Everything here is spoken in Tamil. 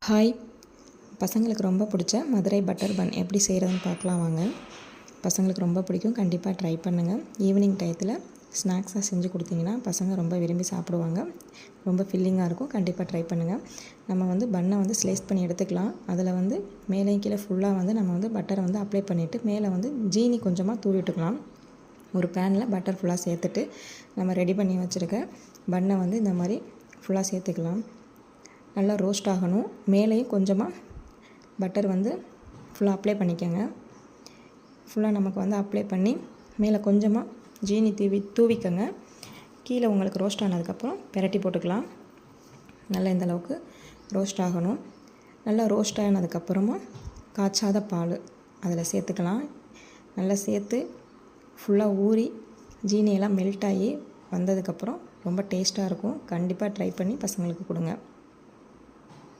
ஹாய், பசங்களுக்கு ரொம்ப பிடிச்ச மதுரை பட்டர் பன் எப்படி செய்கிறதுன்னு பார்க்கலாம் வாங்க. பசங்களுக்கு ரொம்ப பிடிக்கும், கண்டிப்பாக ட்ரை பண்ணுங்கள். ஈவினிங் டயத்தில் ஸ்நாக்ஸாக செஞ்சு கொடுத்தீங்கன்னா பசங்க ரொம்ப விரும்பி சாப்பிடுவாங்க. ரொம்ப ஃபில்லிங்காக இருக்கும், கண்டிப்பாக ட்ரை பண்ணுங்கள். நம்ம பன்னை ஸ்லைஸ் பண்ணி எடுத்துக்கலாம். அதில் மேலே கீழே ஃபுல்லாக நம்ம பட்டரை அப்ளை பண்ணிவிட்டு மேலே ஜீனி கொஞ்சமாக தூவி விட்டுக்கலாம். ஒரு பேனில் பட்டர் ஃபுல்லாக சேர்த்துட்டு நம்ம ரெடி பண்ணி வச்சுருக்க பன்னை இந்த மாதிரி ஃபுல்லாக சேர்த்துக்கலாம். நல்லா ரோஸ்ட் ஆகணும். மேலேயும் கொஞ்சமாக பட்டர் ஃபுல்லாக அப்ளை பண்ணிக்கோங்க. ஃபுல்லாக நமக்கு அப்ளை பண்ணி மேலே கொஞ்சமாக ஜீனி தூவிக்கங்க. கீழே உங்களுக்கு ரோஸ்ட் ஆனதுக்கப்புறம் பெரட்டி போட்டுக்கலாம். நல்லா இந்தளவுக்கு ரோஸ்ட் ஆகணும். நல்லா ரோஸ்ட் ஆனதுக்கப்புறமா காய்ச்சாத பால் அதில் சேர்த்துக்கலாம். நல்லா சேர்த்து ஃபுல்லாக ஊறி ஜீனியெல்லாம் மெல்ட் ஆகி வந்ததுக்கப்புறம் ரொம்ப டேஸ்ட்டாக இருக்கும். கண்டிப்பாக ட்ரை பண்ணி பசங்களுக்கு கொடுங்க.